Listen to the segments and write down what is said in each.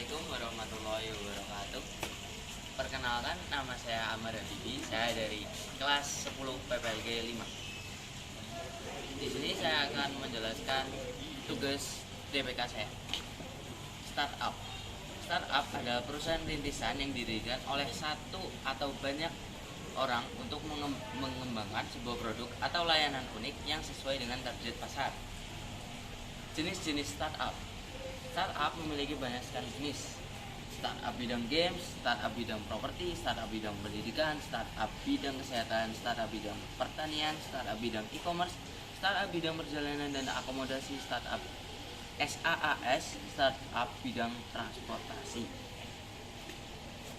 Assalamualaikum warahmatullahi wabarakatuh. Perkenalkan, nama saya Ahmad Habibi. Saya dari kelas 10 PPLG 5. Di sini saya akan menjelaskan tugas DPK saya. Startup. Startup adalah perusahaan rintisan yang didirikan oleh satu atau banyak orang untuk mengembangkan sebuah produk atau layanan unik yang sesuai dengan target pasar. Jenis-jenis startup. Startup memiliki banyak sekali jenis. Startup bidang games, startup bidang properti, startup bidang pendidikan, startup bidang kesehatan, startup bidang pertanian, startup bidang e-commerce, startup bidang perjalanan dan akomodasi, startup SaaS, startup bidang transportasi.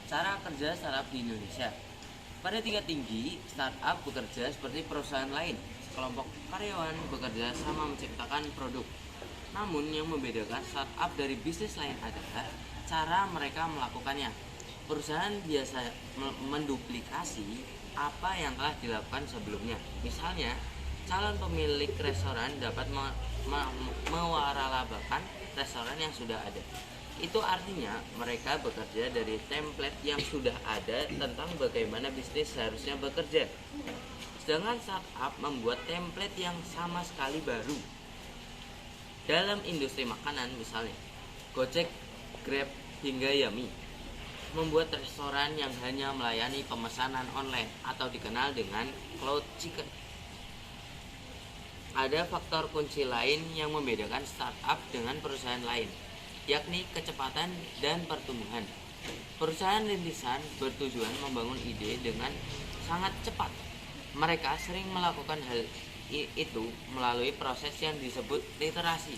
Cara kerja startup di Indonesia. Pada tingkat tinggi, startup bekerja seperti perusahaan lain. Sekelompok karyawan bekerja sama menciptakan produk. Namun yang membedakan startup dari bisnis lain adalah cara mereka melakukannya. Perusahaan biasa menduplikasi apa yang telah dilakukan sebelumnya. Misalnya, calon pemilik restoran dapat mewaralabakan restoran yang sudah ada. Itu artinya mereka bekerja dari template yang sudah ada tentang bagaimana bisnis seharusnya bekerja. Sedangkan startup membuat template yang sama sekali baru. Dalam industri makanan misalnya, Gojek, Grab, hingga Yummy membuat restoran yang hanya melayani pemesanan online atau dikenal dengan cloud chicken. Ada faktor kunci lain yang membedakan startup dengan perusahaan lain, yakni kecepatan dan pertumbuhan. Perusahaan rintisan bertujuan membangun ide dengan sangat cepat. Mereka sering melakukan hal itu melalui proses yang disebut literasi.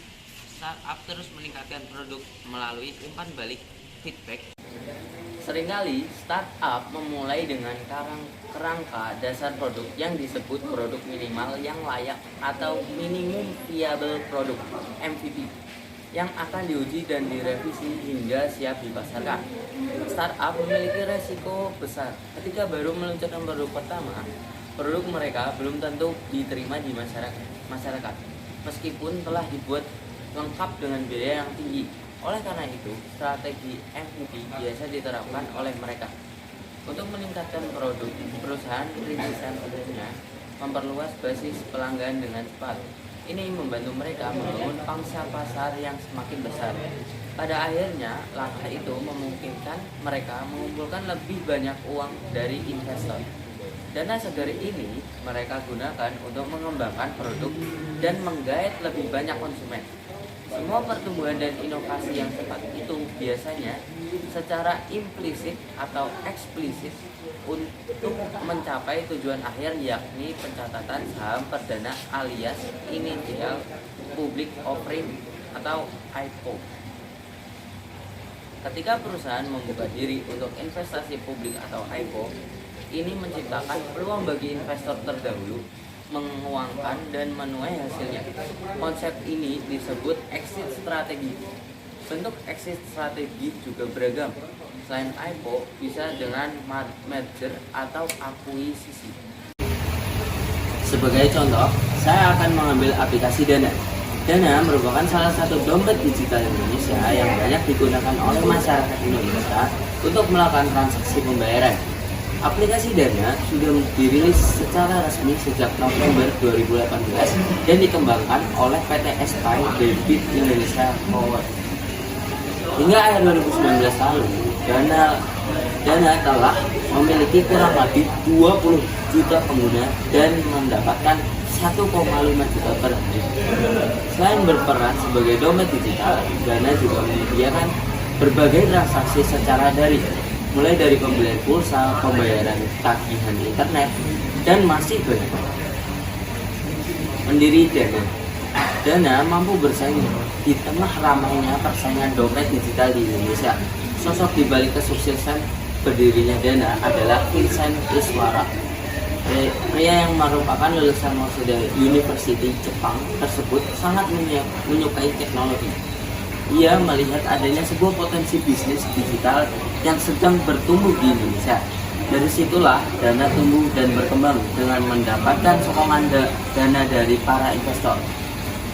Startup terus meningkatkan produk melalui umpan balik feedback. Seringkali startup memulai dengan kerangka dasar produk yang disebut produk minimal yang layak atau minimum viable product MVP yang akan diuji dan direvisi hingga siap dipasarkan. Startup memiliki resiko besar ketika baru meluncurkan produk pertama. Produk mereka belum tentu diterima di masyarakat, meskipun telah dibuat lengkap dengan biaya yang tinggi. Oleh karena itu, strategi MVP biasa diterapkan oleh mereka. Untuk meningkatkan produk, perusahaan rintisan umumnya memperluas basis pelanggan dengan cepat. Ini membantu mereka membangun pangsa pasar yang semakin besar. Pada akhirnya, langkah itu memungkinkan mereka mengumpulkan lebih banyak uang dari investor. Dana segar ini mereka gunakan untuk mengembangkan produk dan menggait lebih banyak konsumen. Semua pertumbuhan dan inovasi yang cepat itu biasanya secara implisit atau eksplisit untuk mencapai tujuan akhir, yakni pencatatan saham perdana alias Initial Public Offering atau IPO. Ketika perusahaan membuka diri untuk investasi publik atau IPO, ini menciptakan peluang bagi investor terdahulu menguangkan dan menuai hasilnya. Konsep ini disebut exit strategi. Bentuk exit strategi juga beragam. Selain IPO, bisa dengan merger atau akuisisi. Sebagai contoh, saya akan mengambil aplikasi Dana. Dana merupakan salah satu dompet digital Indonesia yang banyak digunakan oleh masyarakat Indonesia untuk melakukan transaksi pembayaran. Aplikasi Dana sudah dirilis secara resmi sejak November 2018 dan dikembangkan oleh PT Espai Debit Indonesia Power. Hingga akhir 2019 lalu, Dana telah memiliki kurang lebih 20 juta pengguna dan mendapatkan 1,5 juta per hari. Selain berperan sebagai dompet digital, Dana juga menyediakan berbagai transaksi secara daring, mulai dari pembelian pulsa, pembayaran tagihan internet, dan masih banyak. Pendiri Dana mampu bersaing di tengah ramainya persaingan dompet digital di Indonesia. Sosok di balik kesuksesan berdirinya Dana adalah Vincent Iswara, pria yang merupakan lulusan Waseda University Jepang tersebut sangat menyukai teknologi. Ia melihat adanya sebuah potensi bisnis digital yang sedang bertumbuh di Indonesia. Dari situlah Dana tumbuh dan berkembang dengan mendapatkan sokongan dana dari para investor.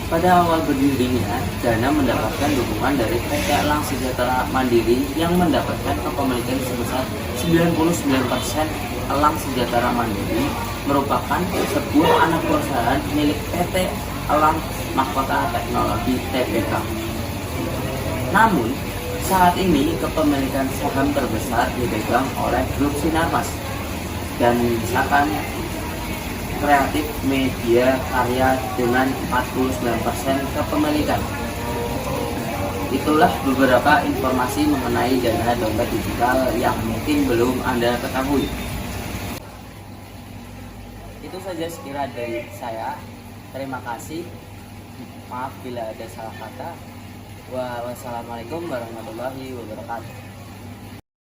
Pada awal berdirinya, Dana mendapatkan dukungan dari PT Elang Sejahtera Mandiri yang mendapatkan kepemilikan sebesar 99%. Elang Sejahtera Mandiri merupakan sebuah anak perusahaan milik PT Elang Mahkota Teknologi Tbk. Namun, saat ini kepemilikan saham terbesar dipegang oleh Grup Sinarmas dan misalkan Kreatif Media Karya dengan 49% kepemilikan. Itulah beberapa informasi mengenai dana dompet digital yang mungkin belum Anda ketahui. Itu saja sekira dari saya. Terima kasih. Maaf bila ada salah kata. Wassalamualaikum warahmatullahi wabarakatuh.